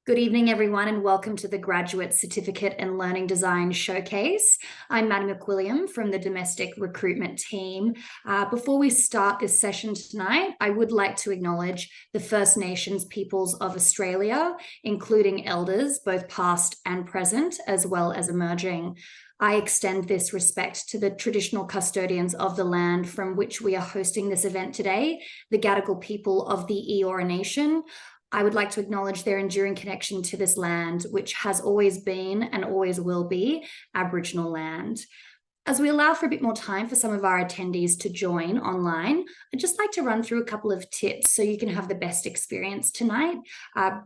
Good evening, everyone, and welcome to the Graduate Certificate in Learning Design Showcase. I'm Maddie McWilliam from the Domestic Recruitment Team. Before we start this session tonight, I would like to acknowledge the First Nations peoples of Australia, including elders, both past and present, as well as emerging. I extend this respect to the traditional custodians of the land from which we are hosting this event today, the Gadigal people of the Eora Nation. I would like to acknowledge their enduring connection to this land, which has always been and always will be Aboriginal land. As we allow for a bit more time for some of our attendees to join online, I'd just like to run through a couple of tips so you can have the best experience tonight.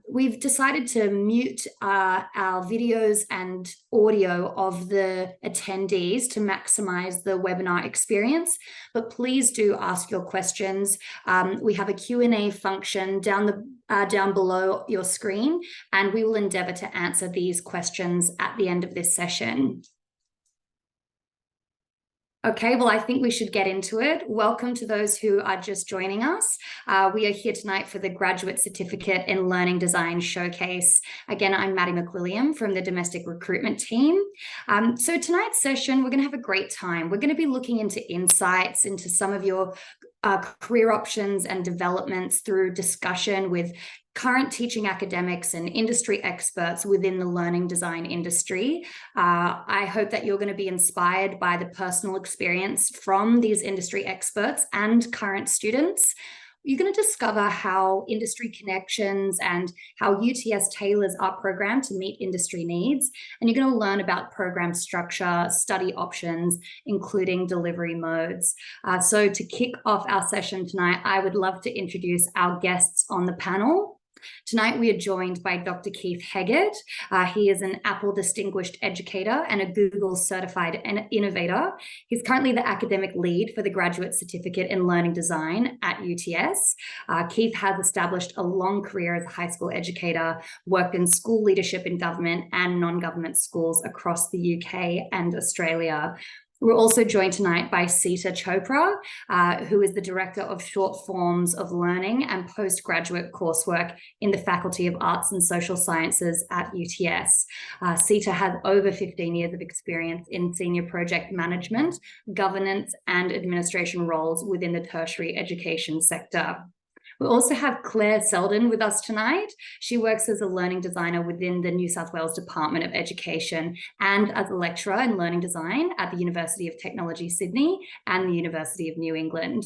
We've decided to mute our videos and audio of the attendees to maximize the webinar experience, but please do ask your questions. We have a Q&A function down below your screen, and we will endeavour to answer these questions at the end of this session. Okay, well, I think we should get into it. Welcome to those who are just joining us. We are here tonight for the Graduate Certificate in Learning Design Showcase. Again, I'm Maddie McWilliam from the Domestic Recruitment Team. So tonight's session, we're going to have a great time. We're going to be looking into insights into some of your career options and developments through discussion with current teaching academics and industry experts within the learning design industry. I hope that you're going to be inspired by the personal experience from these industry experts and current students. You're going to discover how industry connections and how UTS tailors our program to meet industry needs. And you're going to learn about program structure, study options, including delivery modes. So to kick off our session tonight, I would love to introduce our guests on the panel. Tonight, we are joined by Dr. Keith Heggett. He is an Apple Distinguished Educator and a Google Certified Innovator. He's currently the academic lead for the Graduate Certificate in Learning Design at UTS. Keith has established a long career as a high school educator, worked in school leadership in government and non-government schools across the UK and Australia. We're also joined tonight by Seeta Chopra, who is the Director of Short Forms of Learning and Postgraduate Coursework in the Faculty of Arts and Social Sciences at UTS. Seeta has over 15 years of experience in senior project management, governance, and administration roles within the tertiary education sector. We also have Claire Selden with us tonight. She works as a learning designer within the New South Wales Department of Education and as a lecturer in learning design at the University of Technology, Sydney and the University of New England.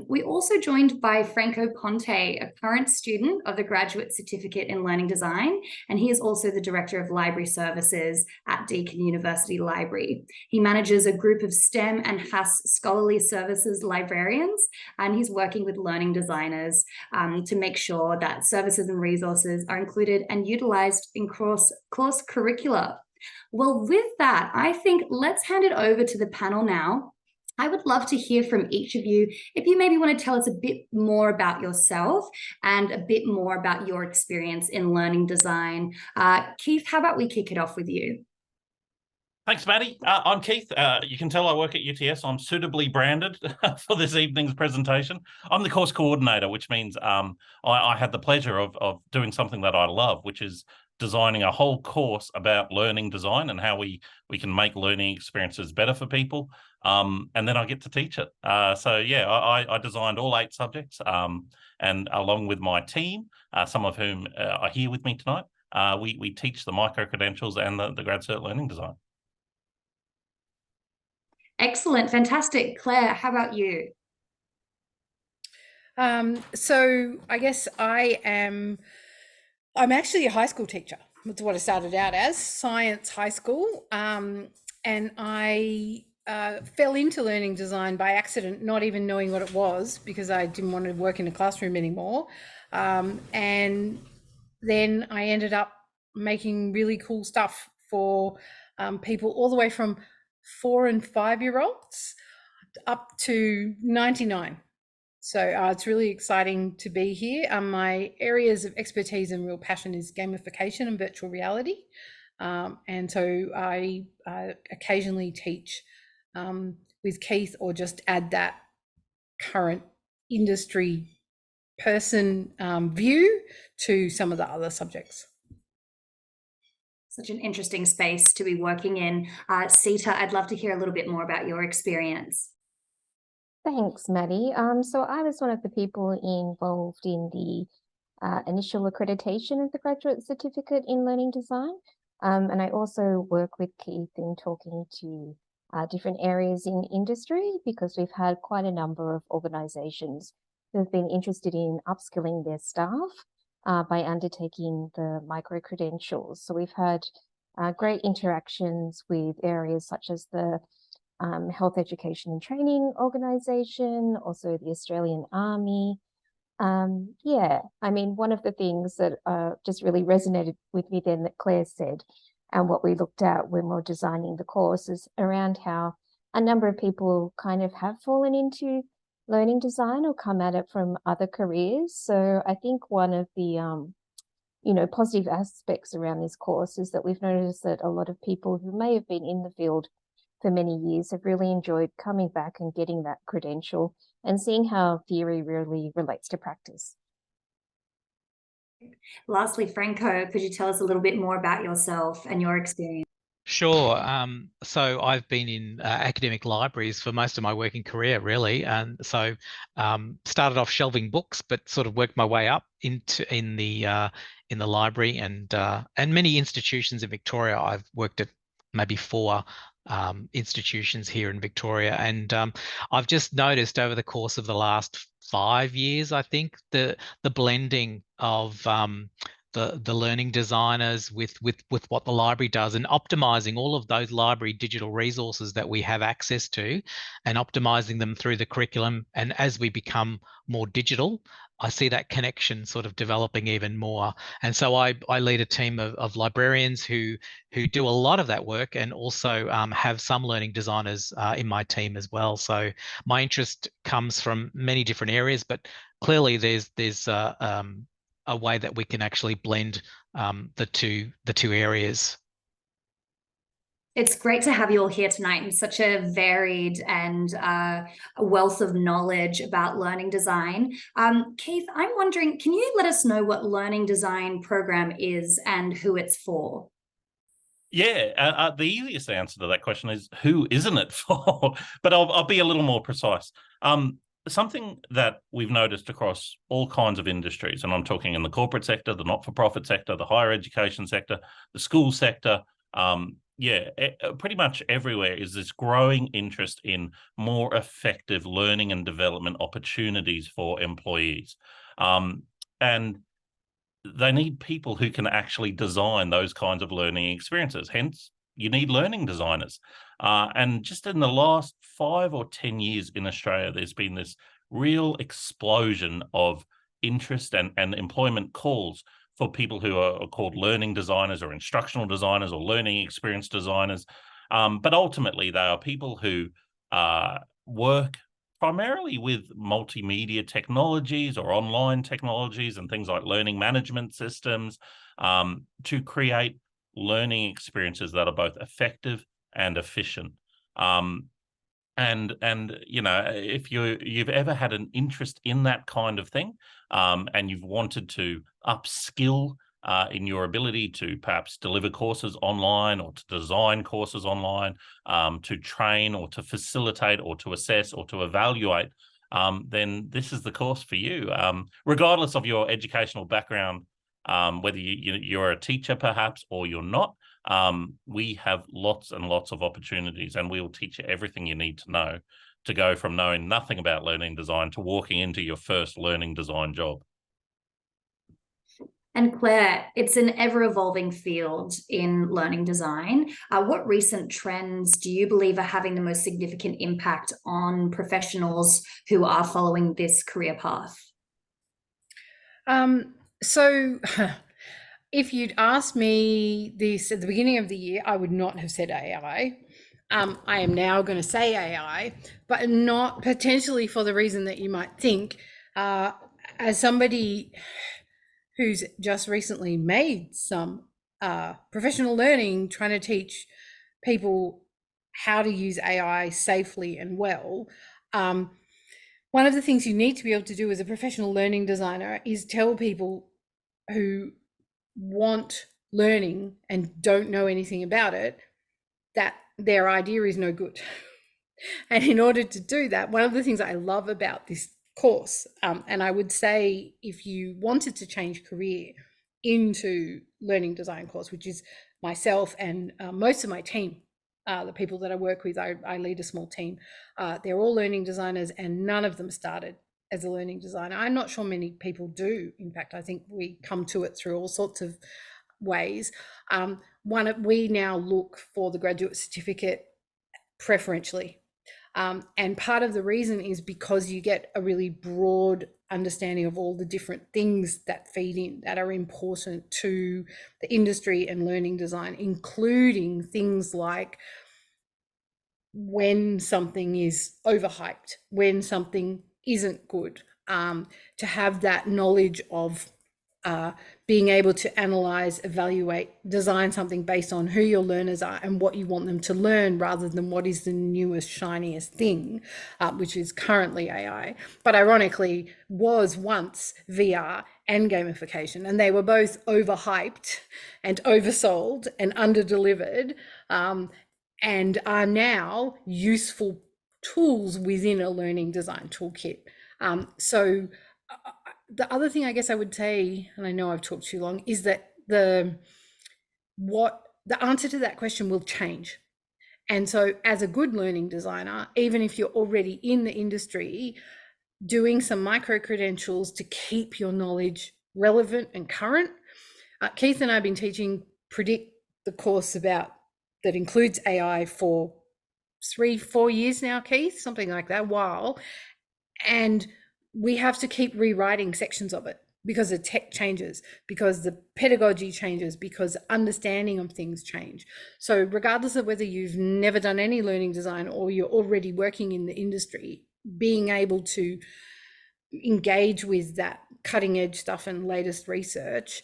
We're also joined by Franco Ponte, a current student of the Graduate Certificate in Learning Design, and he is also the Director of Library Services at Deakin University Library. He manages a group of STEM and HASS Scholarly Services librarians, and he's working with learning designers to make sure that services and resources are included and utilized in course curricula. Well, with that, I think let's hand it over to the panel now. I would love to hear from each of you. If you maybe want to tell us a bit more about yourself and a bit more about your experience in learning design. Keith, how about we kick it off with you? Thanks, Maddie. I'm Keith. You can tell I work at UTS. I'm suitably branded for this evening's presentation. I'm the course coordinator, which means I had the pleasure of doing something that I love, which is designing a whole course about learning design and how we can make learning experiences better for people. And then I get to teach it. So yeah, I designed all 8 subjects, and along with my team, some of whom are here with me tonight, we teach the micro-credentials and the grad cert learning design. Excellent, fantastic. Claire, how about you? So I guess I'm actually a high school teacher. That's what I started out as, science high school. And I fell into learning design by accident, not even knowing what it was because I didn't want to work in a classroom anymore. And then I ended up making really cool stuff for people all the way from 4 and 5-year-olds up to 99. So it's really exciting to be here. My areas of expertise and real passion is gamification and virtual reality. And so I occasionally teach with Keith or just add that current industry person view to some of the other subjects. Such an interesting space to be working in. Sita, I'd love to hear a little bit more about your experience. Thanks, Maddie. So I was one of the people involved in the initial accreditation of the graduate certificate in learning design. And I also work with Keith in talking to different areas in industry, because we've had quite a number of organisations who have been interested in upskilling their staff by undertaking the micro-credentials. So we've had great interactions with areas such as the Health Education and Training Organisation, also the Australian Army. Yeah, I mean, one of the things that just really resonated with me then that Claire said, and what we looked at when we were designing the course, is around how a number of people kind of have fallen into learning design or come at it from other careers. So I think one of the positive aspects around this course is that we've noticed that a lot of people who may have been in the field for many years have really enjoyed coming back and getting that credential and seeing how theory really relates to practice. Lastly, Franco, could you tell us a little bit more about yourself and your experience? Sure. So I've been in academic libraries for most of my working career, really, and so started off shelving books, but sort of worked my way up in the library and many institutions in Victoria. I've worked at maybe 4 institutions here in Victoria, and I've just noticed over the course of the last 5 years, I think, the blending of the learning designers with what the library does, and optimizing all of those library digital resources that we have access to, and optimizing them through the curriculum. And as we become more digital, I see that connection sort of developing even more. And so I lead a team of librarians who do a lot of that work, and also have some learning designers in my team as well. So my interest comes from many different areas, but clearly there's a way that we can actually blend the two areas. It's great to have you all here tonight, and such a varied and a wealth of knowledge about learning design. Keith, I'm wondering, can you let us know what learning design program is and who it's for? Yeah, the easiest answer to that question is, who isn't it for? But I'll be a little more precise. Something that we've noticed across all kinds of industries, and I'm talking in the corporate sector, the not-for-profit sector, the higher education sector, the school sector, pretty much everywhere, is this growing interest in more effective learning and development opportunities for employees. And they need people who can actually design those kinds of learning experiences. Hence, you need learning designers. And just in the last 5 or 10 years in Australia, there's been this real explosion of interest and employment calls for people who are called learning designers or instructional designers or learning experience designers. But ultimately, they are people who work primarily with multimedia technologies or online technologies and things like learning management systems to create learning experiences that are both effective and efficient. And if you've ever had an interest in that kind of thing, and you've wanted to upskill in your ability to perhaps deliver courses online or to design courses online, to train or to facilitate or to assess or to evaluate, then this is the course for you. Regardless of your educational background, whether you're a teacher perhaps or you're not, we have lots and lots of opportunities, and we'll teach you everything you need to know to go from knowing nothing about learning design to walking into your first learning design job. And Claire, it's an ever-evolving field in learning design. What recent trends do you believe are having the most significant impact on professionals who are following this career path? So if you'd asked me this at the beginning of the year, I would not have said AI. I am now going to say AI, but not potentially for the reason that you might think. As somebody who's just recently made some professional learning, trying to teach people how to use AI safely and well, one of the things you need to be able to do as a professional learning designer is tell people who want learning and don't know anything about it, that their idea is no good. And in order to do that, one of the things I love about this course, and I would say if you wanted to change career into learning design course, which is myself and most of my team, the people that I work with, I lead a small team. They're all learning designers, and none of them started as a learning designer. I'm not sure many people do. In fact, I think we come to it through all sorts of ways. We now look for the graduate certificate preferentially. And part of the reason is because you get a really broad understanding of all the different things that feed in, that are important to the industry and learning design, including things like when something is overhyped, when something isn't good, to have that knowledge of being able to analyze, evaluate, design something based on who your learners are and what you want them to learn, rather than what is the newest, shiniest thing, which is currently AI, but ironically was once VR and gamification. And they were both overhyped and oversold and underdelivered, and are now useful tools within a learning design toolkit. So the other thing I guess I would say, and I know I've talked too long, is that the answer to that question will change. And so as a good learning designer, even if you're already in the industry, doing some micro credentials to keep your knowledge relevant and current. Keith and I have been teaching Predict, the course that includes AI, for 3-4 years now, Keith, something like that, while. And we have to keep rewriting sections of it because the tech changes, because the pedagogy changes, because understanding of things change. So regardless of whether you've never done any learning design or you're already working in the industry, being able to engage with that cutting edge stuff and latest research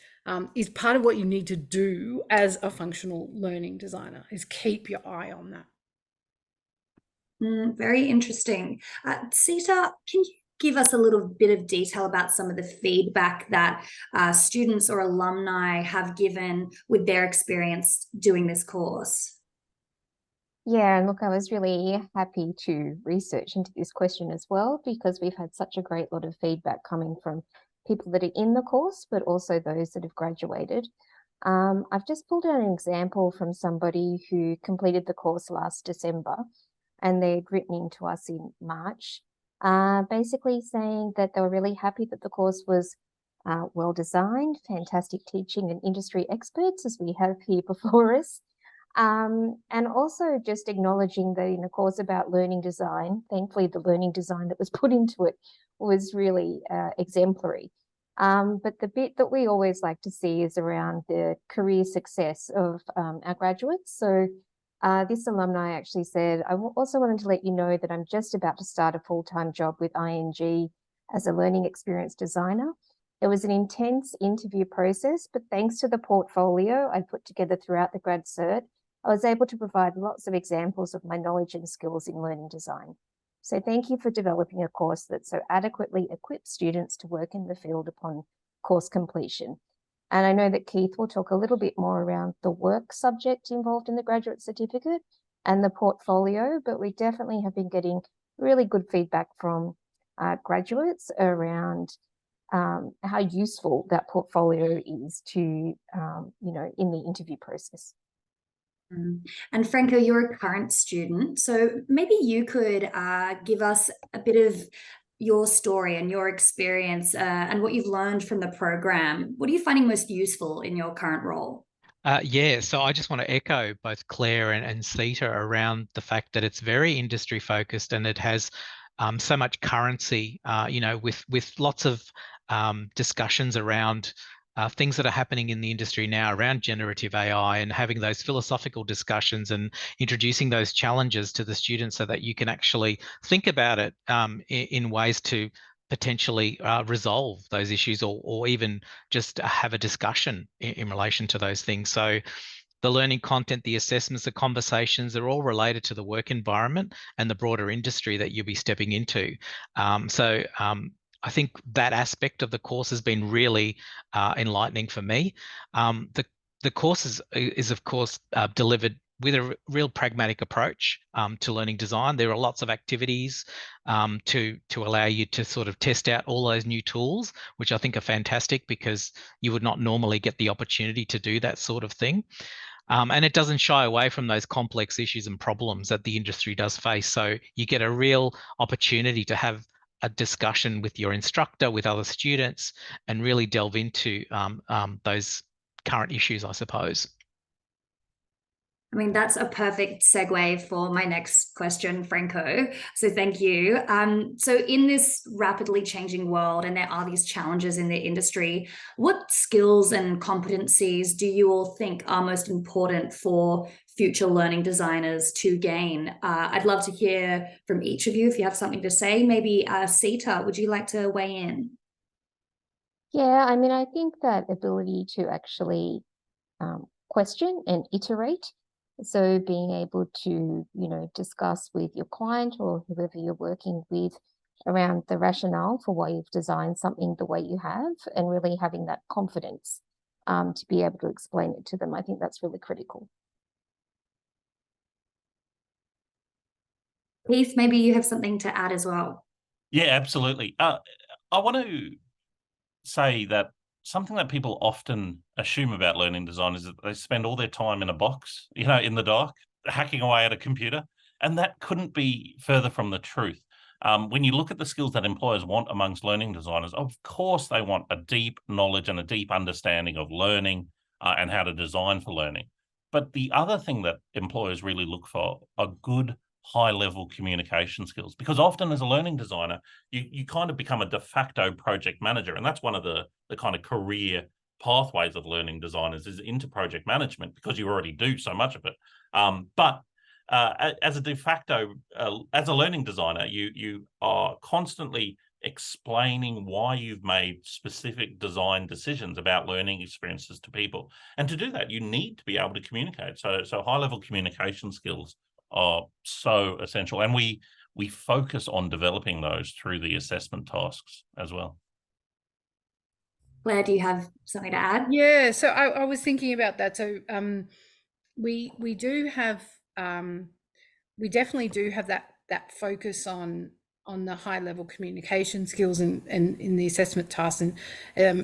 is part of what you need to do as a functional learning designer, is keep your eye on that. Very interesting. Sita, can you give us a little bit of detail about some of the feedback that students or alumni have given with their experience doing this course? Yeah, and look, I was really happy to research into this question as well, because we've had such a great lot of feedback coming from people that are in the course, but also those that have graduated. I've just pulled out an example from somebody who completed the course last December, and they'd written into us in March, basically saying that they were really happy that the course was well designed, fantastic teaching and industry experts, as we have here before us. And also just acknowledging that in a course about learning design, thankfully the learning design that was put into it was really exemplary. But the bit that we always like to see is around the career success of our graduates. So this alumni actually said, I also wanted to let you know that I'm just about to start a full-time job with ING as a learning experience designer. It was an intense interview process, but thanks to the portfolio I put together throughout the grad cert, I was able to provide lots of examples of my knowledge and skills in learning design. So thank you for developing a course that so adequately equips students to work in the field upon course completion. And I know that Keith will talk a little bit more around the work subject involved in the graduate certificate and the portfolio, but we definitely have been getting really good feedback from graduates around how useful that portfolio is to, in the interview process. And Franco, you're a current student, so maybe you could give us a bit of your story and your experience and what you've learned from the program. What are you finding most useful in your current role? Yeah, so I just want to echo both Claire and Sita around the fact that it's very industry focused, and it has so much currency, with lots of discussions around things that are happening in the industry now around generative AI, and having those philosophical discussions and introducing those challenges to the students so that you can actually think about it in ways to potentially resolve those issues, or even just have a discussion in relation to those things. So the learning content, the assessments, the conversations, they're all related to the work environment and the broader industry that you'll be stepping into. I think that aspect of the course has been really enlightening for me. the course is of course delivered with a real pragmatic approach to learning design. There are lots of activities to allow you to sort of test out all those new tools, which I think are fantastic because you would not normally get the opportunity to do that sort of thing. And it doesn't shy away from those complex issues and problems that the industry does face. So you get a real opportunity to have a discussion with your instructor, with other students, and really delve into those current issues, I suppose. I mean, that's a perfect segue for my next question, Franco. So thank you. So in this rapidly changing world, and there are these challenges in the industry, what skills and competencies do you all think are most important for future learning designers to gain? I'd love to hear from each of you if you have something to say. Maybe Sita, would you like to weigh in? Yeah, I mean, I think that ability to actually question and iterate. So being able to, discuss with your client or whoever you're working with around the rationale for why you've designed something the way you have, and really having that confidence to be able to explain it to them. I think that's really critical. Keith, maybe you have something to add as well. Yeah, absolutely. I want to say that something that people often assume about learning design is that they spend all their time in a box, in the dark, hacking away at a computer. And that couldn't be further from the truth. When you look at the skills that employers want amongst learning designers, of course, they want a deep knowledge and a deep understanding of learning and how to design for learning. But the other thing that employers really look for are good high-level communication skills, because often as a learning designer, you kind of become a de facto project manager, and that's one of the kind of career pathways of learning designers is into project management, because you already do so much of it. But as a de facto, as a learning designer, you are constantly explaining why you've made specific design decisions about learning experiences to people. And to do that, you need to be able to communicate. So high-level communication skills are so essential, and we focus on developing those through the assessment tasks as well. Claire, do you have something to add? Yeah, so I was thinking about that. So we do have we definitely do have that focus on the high level communication skills and in the assessment tasks. And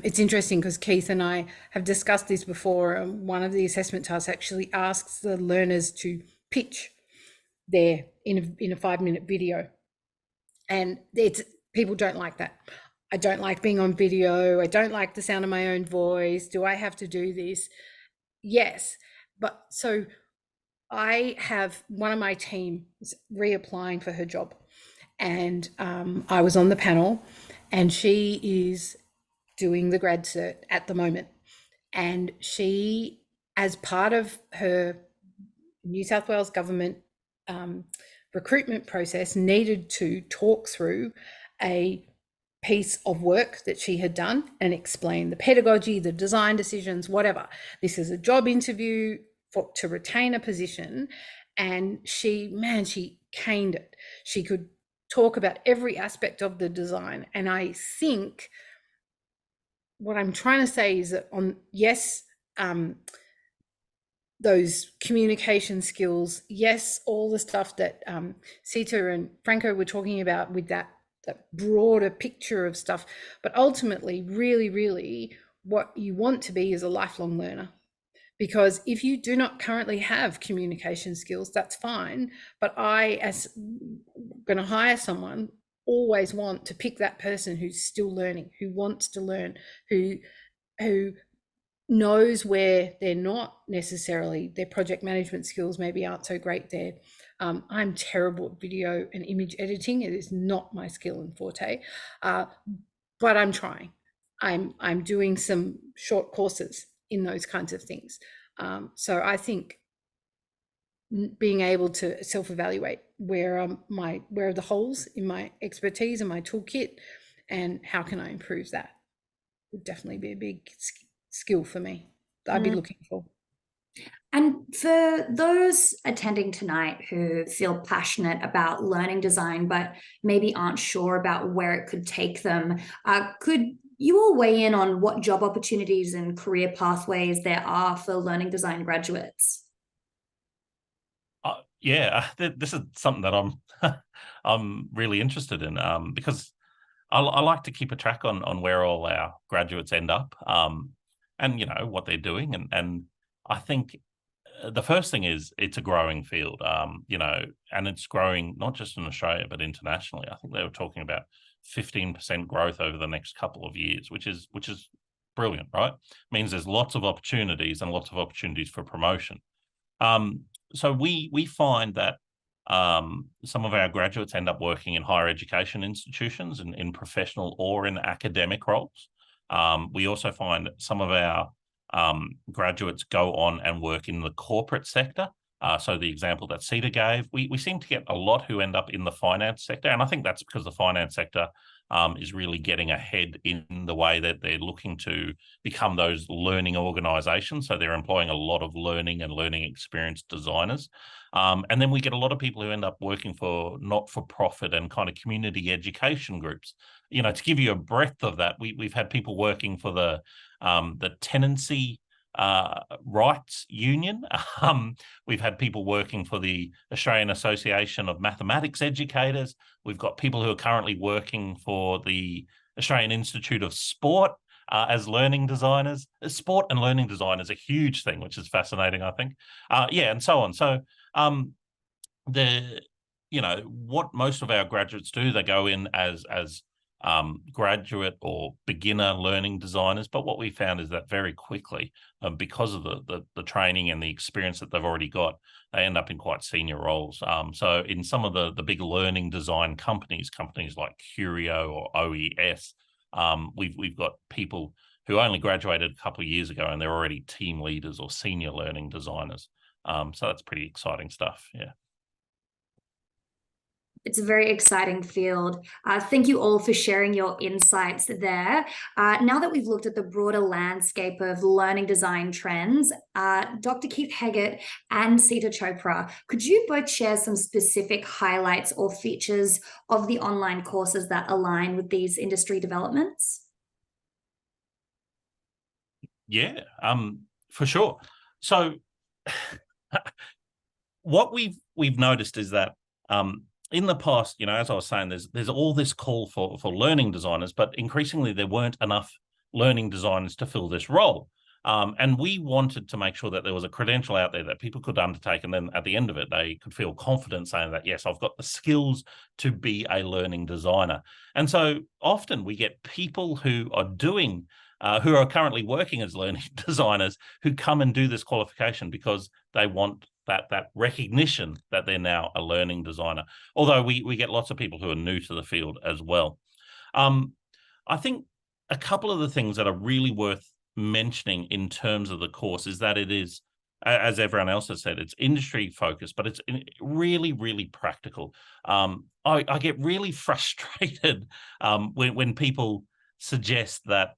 it's interesting because Keith and I have discussed this before. One of the assessment tasks actually asks the learners to pitch there in a 5-minute video, and people don't like that. I don't like being on video. I don't like the sound of my own voice. Do I have to do this? Yes, but so I have one of my team reapplying for her job, and I was on the panel, and she is doing the grad cert at the moment, and she, as part of her New South Wales government recruitment process, needed to talk through a piece of work that she had done and explain the pedagogy, the design decisions, whatever. This is a job interview to retain a position, and she caned it. She could talk about every aspect of the design. And I think what I'm trying to say is that those communication skills, yes, all the stuff that Sita and Franco were talking about with that broader picture of stuff, but ultimately, really, really, what you want to be is a lifelong learner. Because if you do not currently have communication skills, that's fine. But I, as going to hire someone, always want to pick that person who's still learning, who wants to learn, who knows where they're not necessarily, their project management skills maybe aren't so great there. I'm terrible at video and image editing. It is not my skill and forte, but I'm trying. I'm doing some short courses in those kinds of things. So I think being able to self-evaluate where are the holes in my expertise and my toolkit, and how can I improve that, would definitely be a big skill for me that I'd be looking for. And for those attending tonight who feel passionate about learning design, but maybe aren't sure about where it could take them, could you all weigh in on what job opportunities and career pathways there are for learning design graduates. Yeah, this is something that I'm really interested in, because I like to keep a track on where all our graduates end up, and what they're doing, and I think the first thing is it's a growing field, and it's growing not just in Australia but internationally. I think they were talking about 15% growth over the next couple of years, which is brilliant, right? Means there's lots of opportunities and lots of opportunities for promotion. So we find that some of our graduates end up working in higher education institutions and in professional or in academic roles. We also find some of our graduates go on and work in the corporate sector. So the example that Cedar gave, we seem to get a lot who end up in the finance sector. And I think that's because the finance sector is really getting ahead in the way that they're looking to become those learning organizations. So they're employing a lot of learning and learning experience designers. And then we get a lot of people who end up working for not-for-profit and kind of community education groups. To give you a breadth of that, we've had people working for the tenancy rights union. We've had people working for the Australian Association of Mathematics Educators. We've got people who are currently working for the Australian Institute of Sport as learning designers. Sport and learning design is a huge thing, which is fascinating, I think. And so on. So what most of our graduates do, they go in as graduate or beginner learning designers, but what we found is that very quickly, because of the training and the experience that they've already got, they end up in quite senior roles. So in some of the big learning design companies like Curio or OES, we've got people who only graduated a couple of years ago and they're already team leaders or senior learning designers. So that's pretty exciting stuff. Yeah. It's a very exciting field. Thank you all for sharing your insights there. Now that we've looked at the broader landscape of learning design trends, Dr. Keith Heggett and Sita Chopra, could you both share some specific highlights or features of the online courses that align with these industry developments? Yeah, for sure. So what we've noticed is that in the past, as I was saying, there's all this call for learning designers, but increasingly there weren't enough learning designers to fill this role. And we wanted to make sure that there was a credential out there that people could undertake, and then at the end of it, they could feel confident saying that, yes, I've got the skills to be a learning designer. And so often we get people who are who are currently working as learning designers who come and do this qualification because they want that recognition that they're now a learning designer. Although we get lots of people who are new to the field as well. I think a couple of the things that are really worth mentioning in terms of the course is that it is, as everyone else has said, it's industry focused, but it's really, really practical. I get really frustrated when people suggest that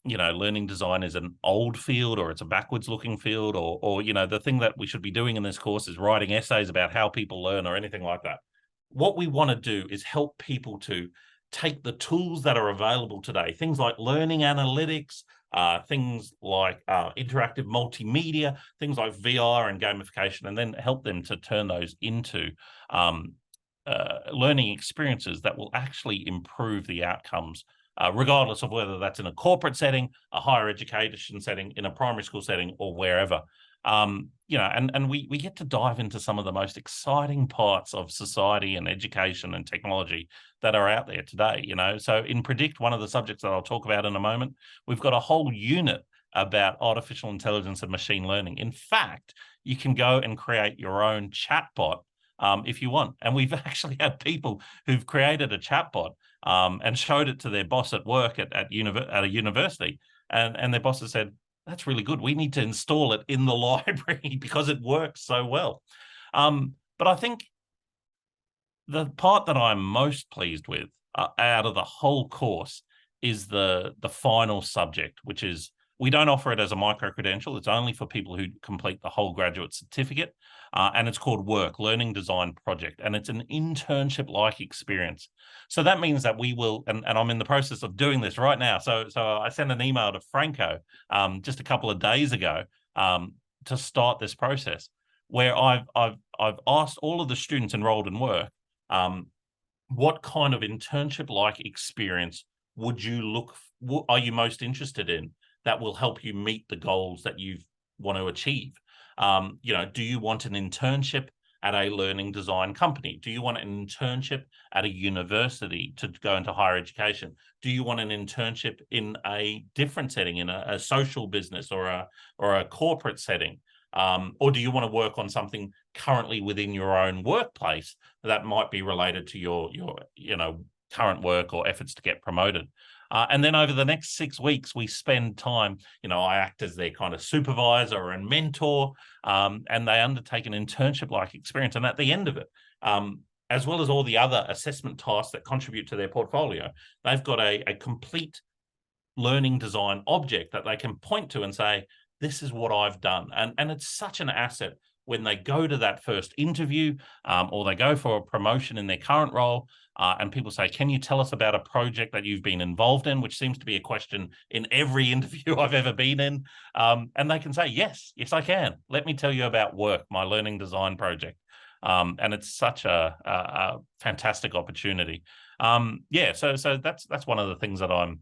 learning design is an old field or it's a backwards looking field, or the thing that we should be doing in this course is writing essays about how people learn or anything like that. What we want to do is help people to take the tools that are available today, things like learning analytics, things like interactive multimedia, things like VR and gamification, and then help them to turn those into learning experiences that will actually improve the outcomes, regardless of whether that's in a corporate setting, a higher education setting, in a primary school setting, or wherever. And we get to dive into some of the most exciting parts of society and education and technology that are out there today. So in Predict, one of the subjects that I'll talk about in a moment, we've got a whole unit about artificial intelligence and machine learning. In fact, you can go and create your own chatbot if you want. And we've actually had people who've created a chatbot and showed it to their boss at work at a university. And their boss has said, that's really good. We need to install it in the library because it works so well. But I think the part that I'm most pleased with out of the whole course is the final subject, which We don't offer it as a micro-credential. It's only for people who complete the whole graduate certificate. And it's called Work, Learning Design Project. And it's an internship-like experience. So that means that we will, and I'm in the process of doing this right now. So I sent an email to Franco just a couple of days ago to start this process, where I've asked all of the students enrolled in Work, what kind of internship-like experience are you most interested in that will help you meet the goals that you want to achieve? Do you want an internship at a learning design company? Do you want an internship at a university to go into higher education? Do you want an internship in a different setting, in a social business or a corporate setting? Or do you want to work on something currently within your own workplace that might be related to your current work or efforts to get promoted? And then over the next 6 weeks, we spend time, I act as their kind of supervisor and mentor, and they undertake an internship-like experience. And at the end of it, as well as all the other assessment tasks that contribute to their portfolio, they've got a complete learning design object that they can point to and say, this is what I've done. And it's such an asset when they go to that first interview or they go for a promotion in their current role, and people say, can you tell us about a project that you've been involved in, which seems to be a question in every interview I've ever been in. And they can say, yes, I can. Let me tell you about Work, my learning design project. And it's such a fantastic opportunity. So that's one of the things that I'm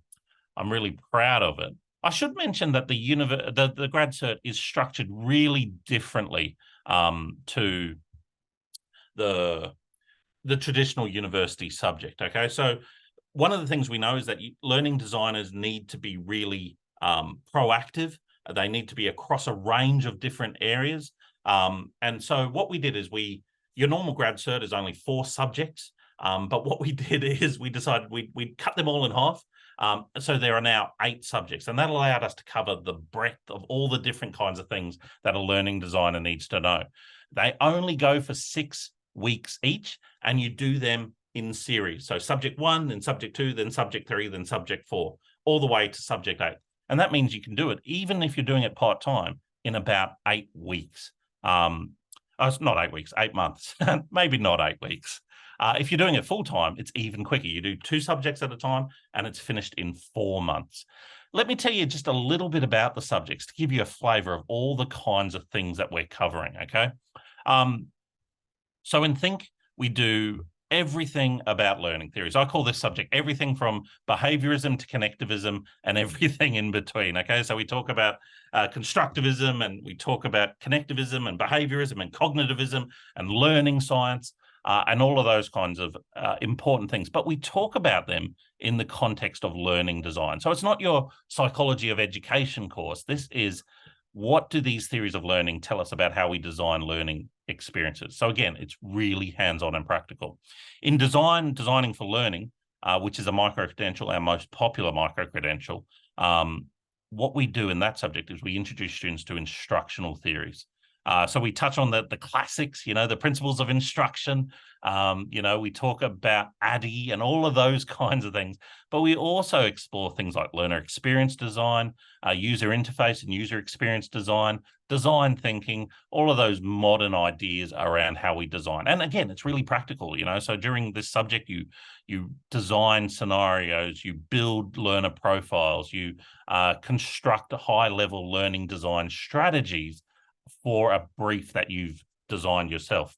really proud of it. I should mention that the grad cert is structured really differently to the traditional university subject. Okay, so one of the things we know is that learning designers need to be really proactive. They need to be across a range of different areas. And so what we did is your normal grad cert is only 4 subjects. But what we did is we decided we'd cut them all in half. So there are now 8 subjects, and that allowed us to cover the breadth of all the different kinds of things that a learning designer needs to know. They only go for 6 weeks each, and you do them in series. So subject 1, then subject 2, then subject 3, then subject 4, all the way to subject 8. And that means you can do it, even if you're doing it part-time, in about 8 weeks. It's not 8 weeks, 8 months, maybe not 8 weeks. If you're doing it full-time, it's even quicker. You do 2 subjects at a time, and it's finished in 4 months. Let me tell you just a little bit about the subjects to give you a flavor of all the kinds of things that we're covering, okay? So in Think, we do everything about learning theories. I call this subject everything from behaviorism to connectivism and everything in between, okay? So we talk about constructivism, and we talk about connectivism and behaviorism and cognitivism and learning science, and all of those kinds of important things. But we talk about them in the context of learning design. So it's not your psychology of education course. This is, what do these theories of learning tell us about how we design learning experiences? So again, it's really hands-on and practical. In designing for learning, which is a micro-credential, our most popular micro-credential, what we do in that subject is we introduce students to instructional theories. So we touch on the classics, the principles of instruction. We talk about ADDIE and all of those kinds of things. But we also explore things like learner experience design, user interface and user experience design thinking, all of those modern ideas around how we design. And again, it's really practical, So during this subject, you design scenarios, you build learner profiles, you construct high-level learning design strategies for a brief that you've designed yourself.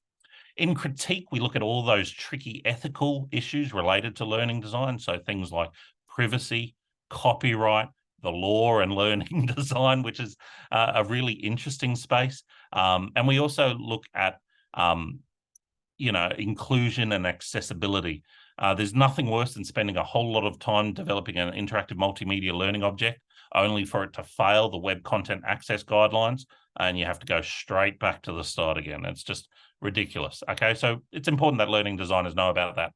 In critique, we look at all those tricky ethical issues related to learning design. So things like privacy, copyright, the law and learning design, which is a really interesting space. And we also look at, inclusion and accessibility. There's nothing worse than spending a whole lot of time developing an interactive multimedia learning object only for it to fail the Web Content Access Guidelines, and you have to go straight back to the start again. It's just ridiculous. Okay, so it's important that learning designers know about that.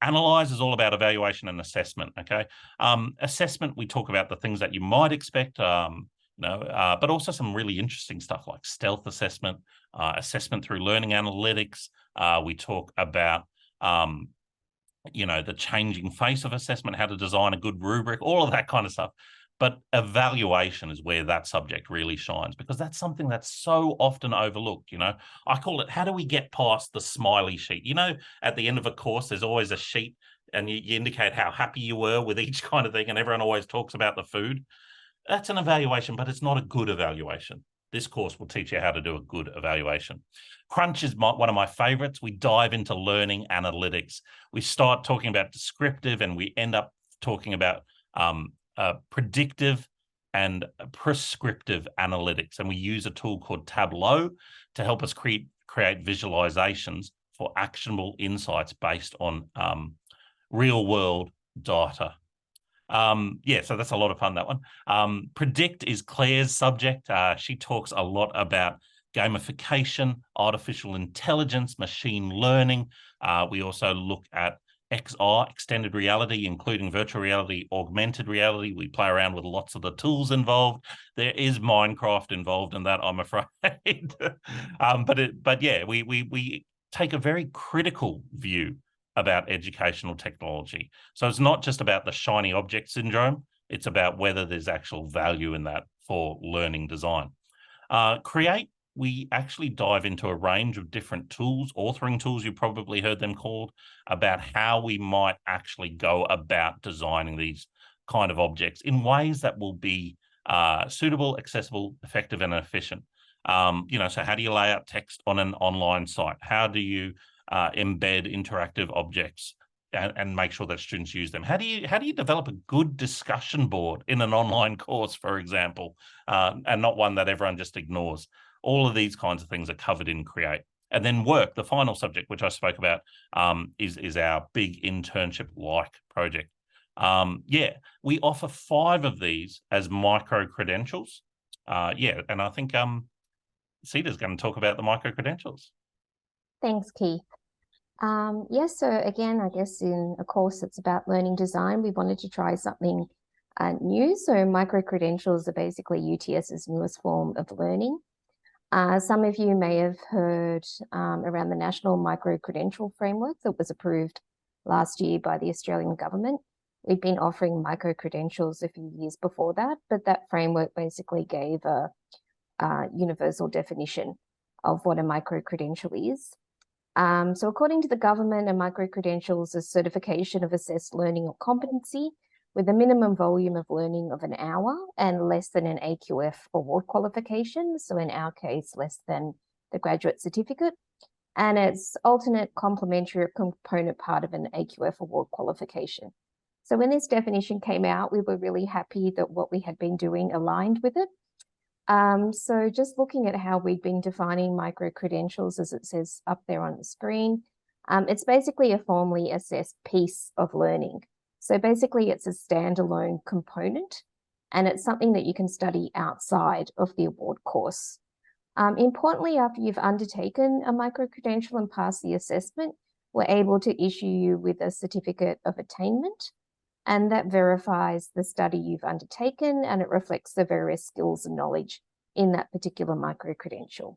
Analyze is all about evaluation and assessment. Okay, assessment, we talk about the things that you might expect, but also some really interesting stuff like stealth assessment, assessment through learning analytics. We talk about the changing face of assessment, how to design a good rubric, all of that kind of stuff. But evaluation is where that subject really shines, because that's something that's so often overlooked. I call it, how do we get past the smiley sheet? At the end of a course, there's always a sheet and you indicate how happy you were with each kind of thing, and everyone always talks about the food. That's an evaluation, but it's not a good evaluation. This course will teach you how to do a good evaluation. Crunch is one of my favorites. We dive into learning analytics. We start talking about descriptive and we end up talking about predictive and prescriptive analytics. And we use a tool called Tableau to help us create visualizations for actionable insights based on real world data. So that's a lot of fun, that one. Predict is Claire's subject. She talks a lot about gamification, artificial intelligence, machine learning. We also look at XR, extended reality, including virtual reality, augmented reality. We play around with lots of the tools involved. There is Minecraft involved in that, I'm afraid. We take a very critical view about educational technology. So it's not just about the shiny object syndrome. It's about whether there's actual value in that for learning design. Create, we actually dive into a range of different tools, authoring tools, you probably heard them called, about how we might actually go about designing these kind of objects in ways that will be suitable, accessible, effective, and efficient. So how do you lay out text on an online site? How do you embed interactive objects and make sure that students use them? How do you develop a good discussion board in an online course, for example, and not one that everyone just ignores? All of these kinds of things are covered in Create. And then Work, the final subject, which I spoke about, is our big internship-like project. We offer 5 of these as micro-credentials. And I think Sita's going to talk about the micro-credentials. Thanks, Keith. So again, I guess in a course that's about learning design, we wanted to try something new. So micro-credentials are basically UTS's newest form of learning. Some of you may have heard around the National Micro-Credential Framework that was approved last year by the Australian government. We've been offering micro-credentials a few years before that, but that framework basically gave a universal definition of what a micro-credential is. So according to the government, a micro-credential is a certification of assessed learning or competency with a minimum volume of learning of an hour and less than an AQF award qualification. So in our case, less than the graduate certificate. And it's alternate, complementary, or component part of an AQF award qualification. So when this definition came out, we were really happy that what we had been doing aligned with it. So just looking at how we've been defining micro-credentials, as it says up there on the screen, it's basically a formally assessed piece of learning. So basically it's a standalone component, and it's something that you can study outside of the award course. Importantly, after you've undertaken a micro-credential and passed the assessment, we're able to issue you with a certificate of attainment, and that verifies the study you've undertaken, and it reflects the various skills and knowledge in that particular micro-credential.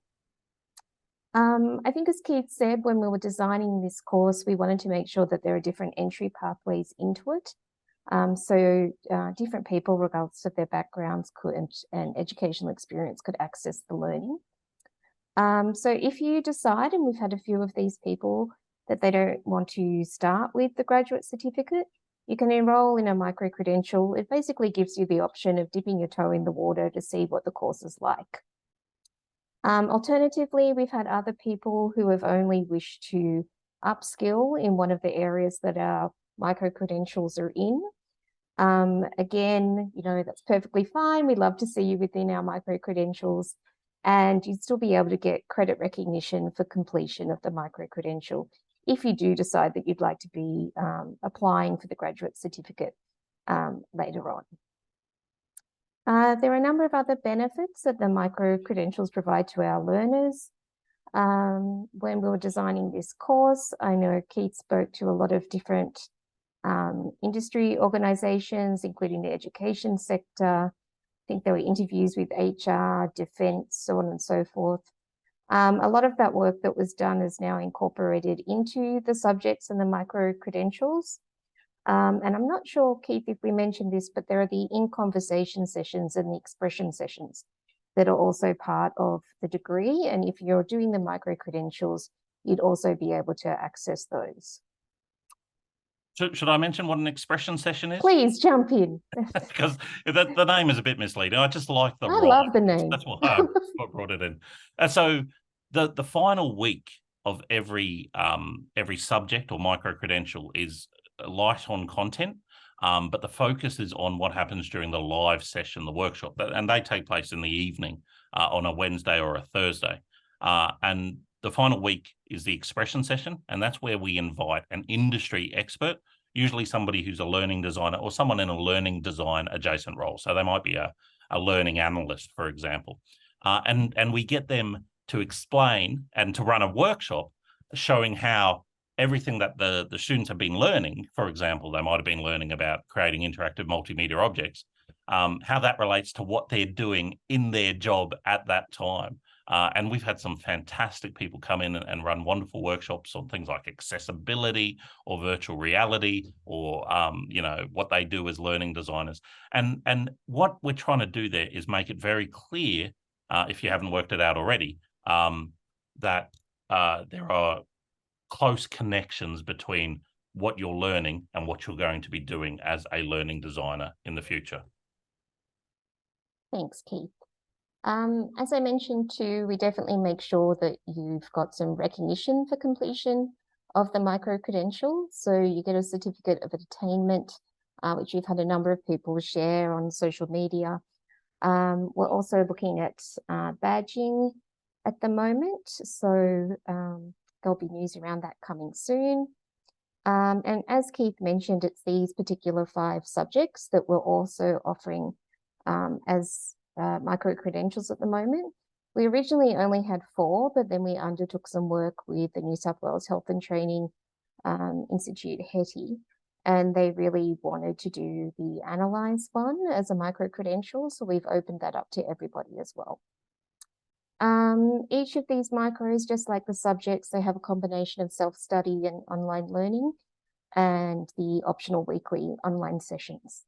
I think as Keith said, when we were designing this course, we wanted to make sure that there are different entry pathways into it. Different people, regardless of their backgrounds and educational experience, could access the learning. So if you decide, and we've had a few of these people, that they don't want to start with the graduate certificate, you can enroll in a micro-credential. It basically gives you the option of dipping your toe in the water to see what the course is like. Alternatively, we've had other people who have only wished to upskill in one of the areas that our micro-credentials are in. Again, that's perfectly fine. We'd love to see you within our micro-credentials, and you'd still be able to get credit recognition for completion of the micro-credential if you do decide that you'd like to be applying for the graduate certificate later on. There are a number of other benefits that the micro-credentials provide to our learners. When we were designing this course, I know Keith spoke to a lot of different industry organizations, including the education sector. I think there were interviews with HR, defense, so on and so forth. A lot of that work that was done is now incorporated into the subjects and the micro-credentials. And I'm not sure, Keith, if we mentioned this, but there are the in-conversation sessions and the expression sessions that are also part of the degree. And if you're doing the micro-credentials, you'd also be able to access those. Should I mention what an expression session is? Please jump in. Because the name is a bit misleading. I just like the I rhyme. love the name. That's why I brought it in. And so the final week of every subject or micro-credential is light on content, but the focus is on what happens during the live session, the workshop, and they take place in the evening on a Wednesday or a Thursday. And the final week is the expression session, and that's where we invite an industry expert, usually somebody who's a learning designer or someone in a learning design adjacent role. So they might be a learning analyst, for example. And we get them to explain and to run a workshop showing how everything that the students have been learning, for example, they might have been learning about creating interactive multimedia objects, how that relates to what they're doing in their job at that time. And we've had some fantastic people come in and run wonderful workshops on things like accessibility or virtual reality or, what they do as learning designers. And what we're trying to do there is make it very clear, if you haven't worked it out already, that there are close connections between what you're learning and what you're going to be doing as a learning designer in the future. Thanks, Keith. As I mentioned too, we definitely make sure that you've got some recognition for completion of the micro-credential. So you get a certificate of attainment, which we've had a number of people share on social media. We're also looking at badging at the moment. So there'll be news around that coming soon. And as Keith mentioned, it's these particular 5 subjects that we're also offering as micro-credentials at the moment. We originally only had 4, but then we undertook some work with the New South Wales Health and Training Institute, HETI, and they really wanted to do the Analyze one as a micro-credential, so we've opened that up to everybody as well. Each of these micros, just like the subjects, they have a combination of self-study and online learning and the optional weekly online sessions.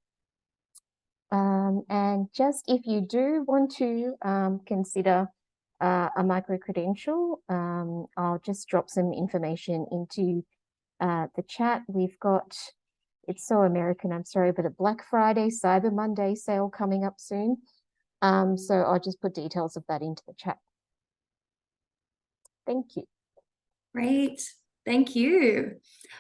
And just if you do want to consider a micro-credential, I'll just drop some information into the chat. We've got, it's so American, I'm sorry, but a Black Friday, Cyber Monday sale coming up soon. So I'll just put details of that into the chat. Thank you. Great. Thank you.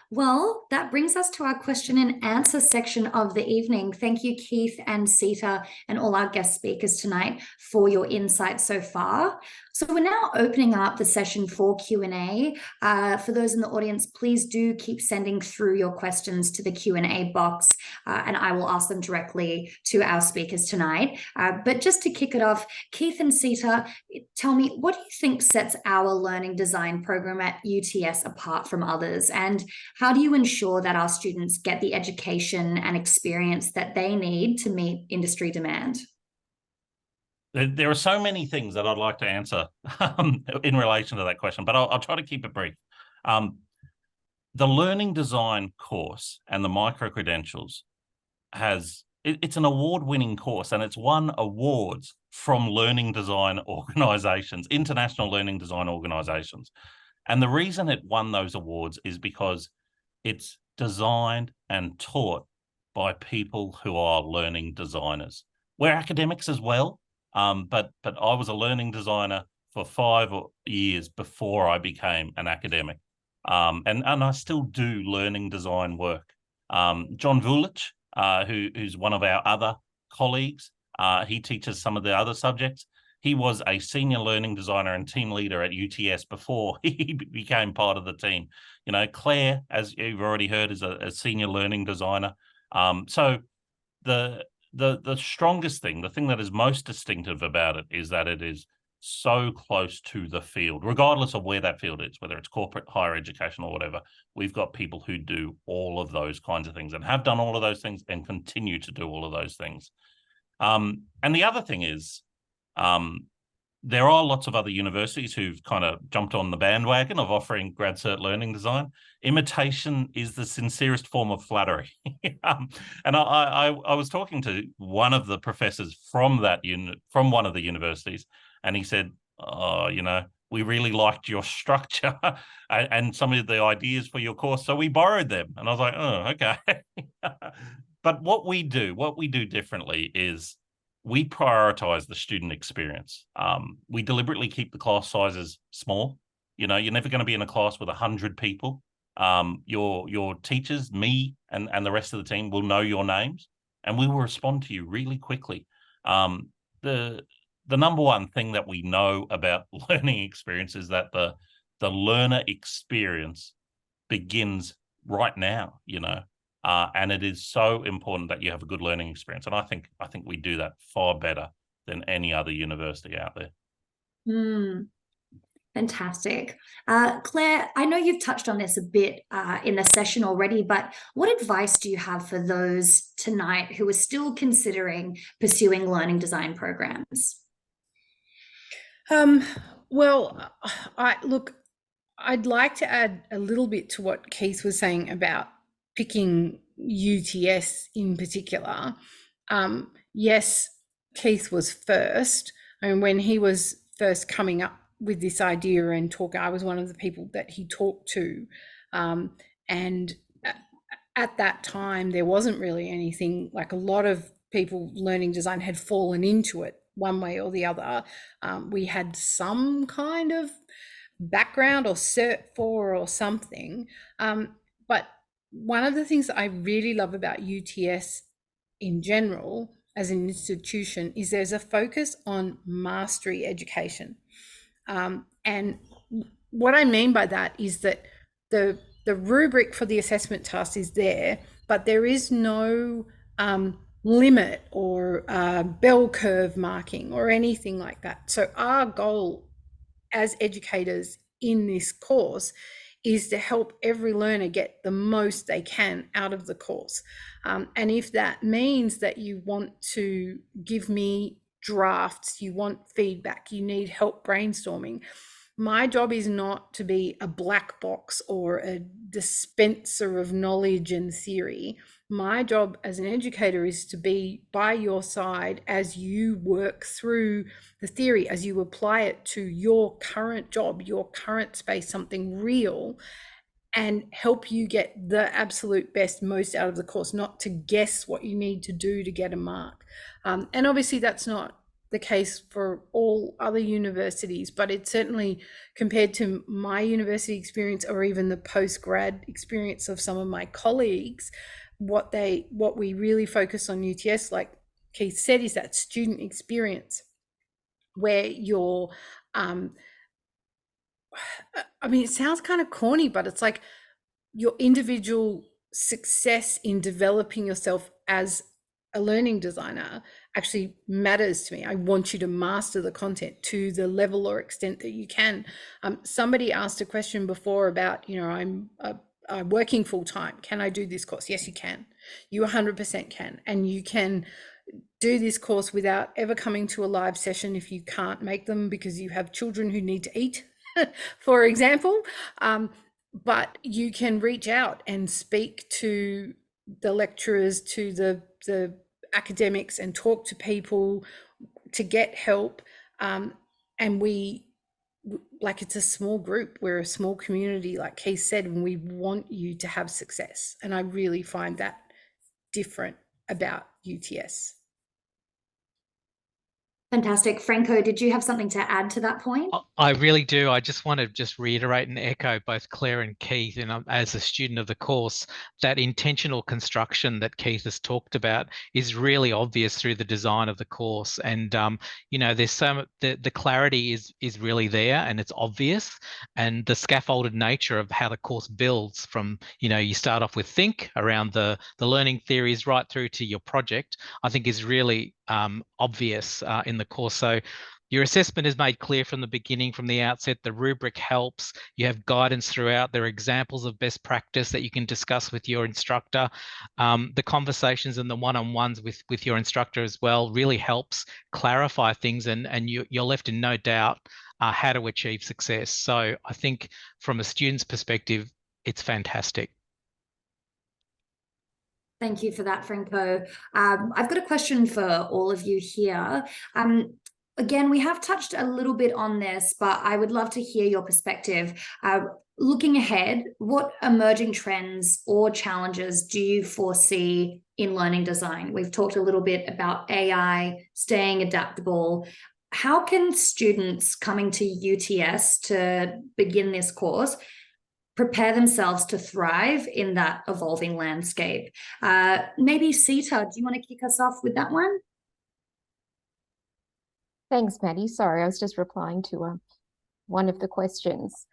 Well, that brings us to our question and answer section of the evening. Thank you, Keith and Sita, and all our guest speakers tonight for your insights so far. So we're now opening up the session for Q&A. For those in the audience, please do keep sending through your questions to the Q&A box, and I will ask them directly to our speakers tonight. But just to kick it off, Keith and Sita, tell me, what do you think sets our learning design program at UTS apart from others? And how do you ensure that our students get the education and experience that they need to meet industry demand? There are so many things that I'd like to answer in relation to that question, but I'll try to keep it brief. The learning design course and the micro-credentials it's an award-winning course, and it's won awards from learning design organizations, international learning design organizations. And the reason it won those awards is because it's designed and taught by people who are learning designers. We're academics as well, but I was a learning designer for 5 years before I became an academic. And I still do learning design work. John Vulich, who's one of our other colleagues, he teaches some of the other subjects. He was a senior learning designer and team leader at UTS before he became part of the team. You know, Claire, as you've already heard, is a senior learning designer. So the strongest thing, the thing that is most distinctive about it is that it is so close to the field, regardless of where that field is, whether it's corporate, higher education, or whatever. We've got people who do all of those kinds of things and have done all of those things and continue to do all of those things. And the other thing is, there are lots of other universities who've kind of jumped on the bandwagon of offering grad cert learning design. Imitation is the sincerest form of flattery. And I was talking to one of the professors from from one of the universities, and he said, "Oh, we really liked your structure and some of the ideas for your course, so we borrowed them." And I was like, "Oh, okay." But what we do differently is we prioritize the student experience. We deliberately keep the class sizes small. You're never going to be in a class with 100 people. Your teachers, me, and the rest of the team will know your names, and we will respond to you really quickly. The number one thing that we know about learning experience is that the learner experience begins right now. And it is so important that you have a good learning experience. And I think we do that far better than any other university out there. Fantastic. Claire, I know you've touched on this a bit in the session already, but what advice do you have for those tonight who are still considering pursuing learning design programs? Well, I'd like to add a little bit to what Keith was saying about picking UTS in particular. Yes, Keith was first. I mean, when he was first coming up with this idea and talking, I was one of the people that he talked to. And at that time, there wasn't really anything, like a lot of people learning design had fallen into it one way or the other. We had some kind of background or cert for or something. But one of the things that I really love about UTS in general as an institution is there's a focus on mastery education. And what I mean by that is that the rubric for the assessment task is there, but there is no limit or bell curve marking or anything like that. So our goal as educators in this course is to help every learner get the most they can out of the course. And if that means that you want to give me drafts, you want feedback, you need help brainstorming, my job is not to be a black box or a dispenser of knowledge and theory. My job as an educator is to be by your side as you work through the theory, as you apply it to your current job, your current space, something real, and help you get the absolute best, most out of the course, not to guess what you need to do to get a mark. And obviously that's not the case for all other universities, but it's certainly, compared to my university experience or even the postgrad experience of some of my colleagues, what we really focus on UTS, like Keith said, is that student experience where you're I mean, it sounds kind of corny, but it's like your individual success in developing yourself as a learning designer actually matters to me. I want you to master the content to the level or extent that you can. Somebody asked a question before about, I'm working full time. Can I do this course? Yes, you can. You 100% can. And you can do this course without ever coming to a live session if you can't make them because you have children who need to eat, for example. But you can reach out and speak to the lecturers, to the academics, and talk to people to get help. And it's a small group, we're a small community, like Keith said, and we want you to have success. And I really find that different about UTS. Fantastic. Franco, did you have something to add to that point? I really do. I just want to reiterate and echo both Claire and Keith, and as a student of the course, that intentional construction that Keith has talked about is really obvious through the design of the course. And there's the clarity is really there, and it's obvious, and the scaffolded nature of how the course builds from, you start off with think around the learning theories right through to your project, I think is really obvious in the course. So Your assessment is made clear from the beginning, from the outset. The rubric helps. You have guidance throughout. There are examples of best practice that you can discuss with your instructor. The conversations and the one-on-ones with your instructor as well really helps clarify things, and you're left in no doubt how to achieve success. So I think from a student's perspective, it's fantastic. Thank you for that, Franco. I've got a question for all of you here. Again, we have touched a little bit on this, but I would love to hear your perspective. Looking ahead, what emerging trends or challenges do you foresee in learning design? We've talked a little bit about AI, staying adaptable. How can students coming to UTS to begin this course prepare themselves to thrive in that evolving landscape? Maybe Sita, do you want to kick us off with that one? Thanks, Maddie. Sorry, I was just replying to one of the questions.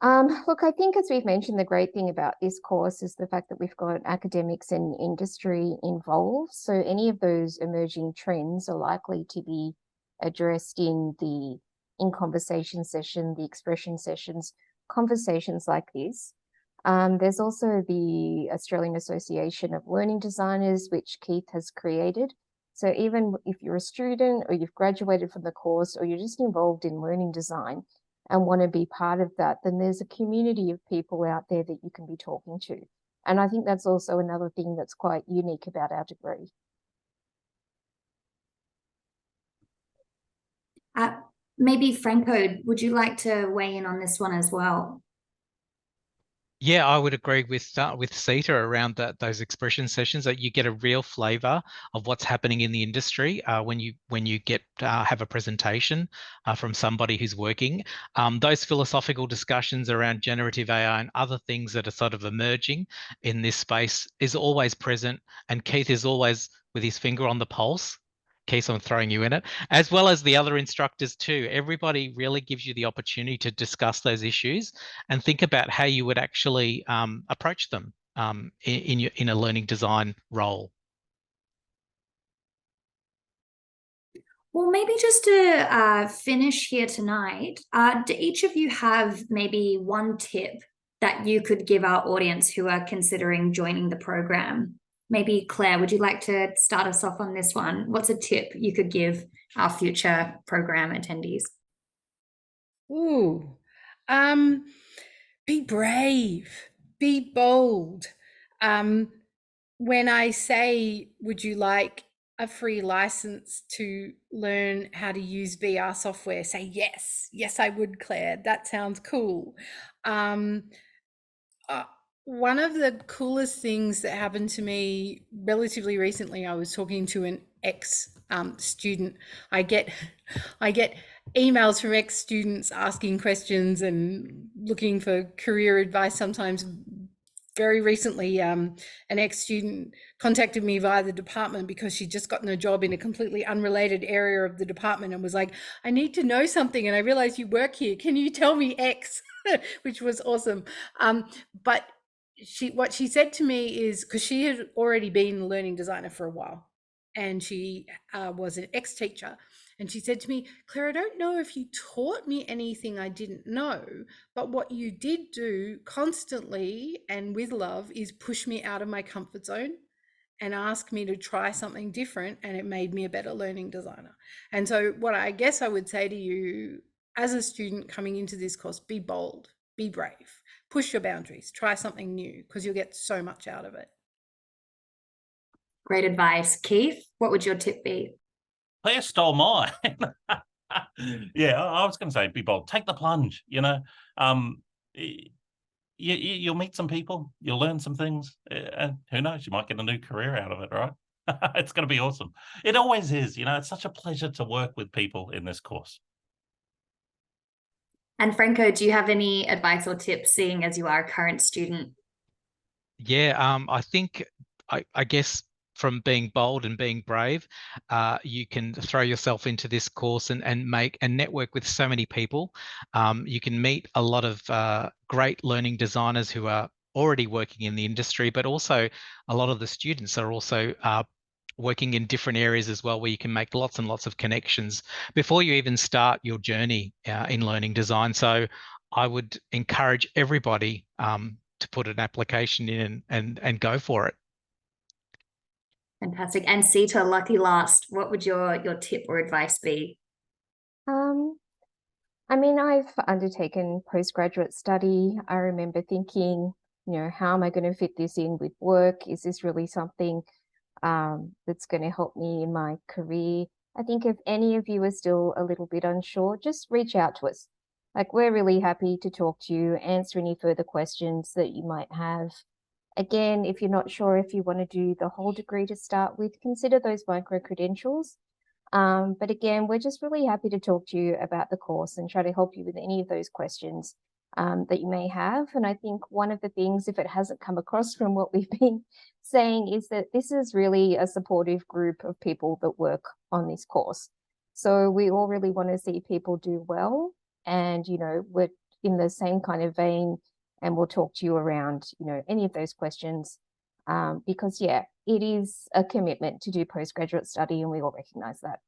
Look, I think as we've mentioned, the great thing about this course is the fact that we've got academics and industry involved. So any of those emerging trends are likely to be addressed in conversation session, the expression sessions, conversations like this. There's also the Australian Association of Learning Designers, which Keith has created. So even if you're a student or you've graduated from the course or you're just involved in learning design and want to be part of that, then there's a community of people out there that you can be talking to. And I think that's also another thing that's quite unique about our degree. Maybe Franco, would you like to weigh in on this one as well? Yeah, I would agree with Sita around those expression sessions, that you get a real flavour of what's happening in the industry when you get have a presentation from somebody who's working. Those philosophical discussions around generative AI and other things that are sort of emerging in this space is always present, and Keith is always with his finger on the pulse. Keith, I'm throwing you in it, as well as the other instructors too. Everybody really gives you the opportunity to discuss those issues and think about how you would actually approach them in a learning design role. Well, maybe just to finish here tonight, do each of you have maybe one tip that you could give our audience who are considering joining the program? Maybe Claire, would you like to start us off on this one? What's a tip you could give our future program attendees? Ooh, be brave, be bold. When I say, would you like a free license to learn how to use VR software, say yes. Yes, I would, Claire. That sounds cool. One of the coolest things that happened to me relatively recently, I was talking to an ex-student. I get emails from ex-students asking questions and looking for career advice sometimes. Very recently, an ex-student contacted me via the department because she'd just gotten a job in a completely unrelated area of the department and was like, I need to know something and I realize you work here. Can you tell me X? Which was awesome. But what she said to me is, because she had already been a learning designer for a while and she was an ex-teacher. And she said to me, Claire, I don't know if you taught me anything I didn't know, but what you did do constantly and with love is push me out of my comfort zone and ask me to try something different. And it made me a better learning designer. And so what I guess I would say to you as a student coming into this course, be bold, be brave, push your boundaries, try something new, because you'll get so much out of it. Great advice. Keith, what would your tip be? Claire stole mine. Yeah, I was going to say be bold. Take the plunge, you'll meet some people, you'll learn some things, and who knows, you might get a new career out of it, right? It's going to be awesome. It always is, it's such a pleasure to work with people in this course. And Franco, do you have any advice or tips, seeing as you are a current student? Yeah, I think, I guess from being bold and being brave, you can throw yourself into this course and make and network with so many people. You can meet a lot of great learning designers who are already working in the industry, but also a lot of the students are also working in different areas as well, where you can make lots and lots of connections before you even start your journey in learning design. So I would encourage everybody to put an application in and go for it. Fantastic. And Sita, lucky last, what would your tip or advice be? I mean, I've undertaken postgraduate study. I remember thinking, you know, how am I going to fit this in with work? Is this really something that's going to help me in my career? I think if any of you are still a little bit unsure, just reach out to us. Like, we're really happy to talk to you, answer any further questions that you might have. Again, if you're not sure if you want to do the whole degree to start with, consider those micro-credentials. But again, we're just really happy to talk to you about the course and try to help you with any of those questions that you may have. And I think one of the things, if it hasn't come across from what we've been saying, is that this is really a supportive group of people that work on this course. So we all really want to see people do well. And, you know, we're in the same kind of vein, and we'll talk to you around, you know, any of those questions. Because, yeah, it is a commitment to do postgraduate study, and we all recognise that.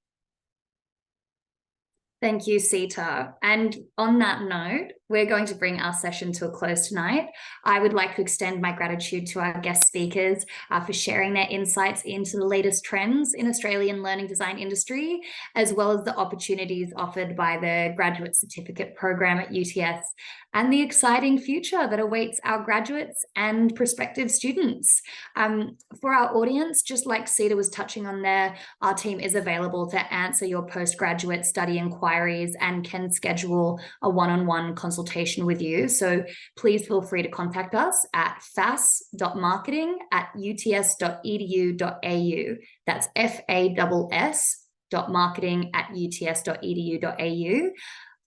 Thank you, Sita. And on that note, we're going to bring our session to a close tonight. I would like to extend my gratitude to our guest speakers for sharing their insights into the latest trends in Australian learning design industry, as well as the opportunities offered by the Graduate Certificate program at UTS, and the exciting future that awaits our graduates and prospective students. For our audience, just like Sita was touching on there, our team is available to answer your postgraduate study inquiries and can schedule a one-on-one consultation with you. So please feel free to contact us at fas.marketing@uts.edu.au. That's FASS.marketing@uts.edu.au.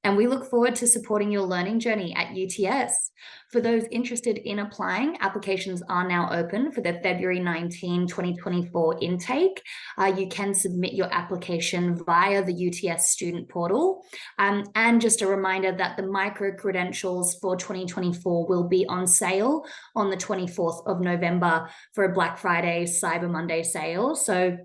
And we look forward to supporting your learning journey at UTS. For those interested in applying, applications are now open for the February 19, 2024 intake. You can submit your application via the UTS student portal. And just a reminder that the micro-credentials for 2024 will be on sale on the 24th of November for a Black Friday, Cyber Monday sale. So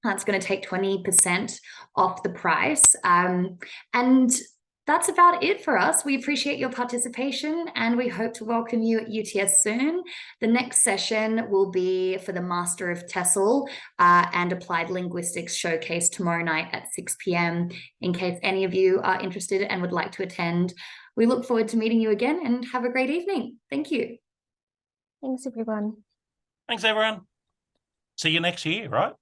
that's going to take 20% off the price. And that's about it for us. We appreciate your participation, and we hope to welcome you at UTS soon. The next session will be for the Master of TESOL and Applied Linguistics Showcase tomorrow night at 6 p.m. in case any of you are interested and would like to attend. We look forward to meeting you again, and have a great evening. Thank you. Thanks, everyone. Thanks, everyone. See you next year, right?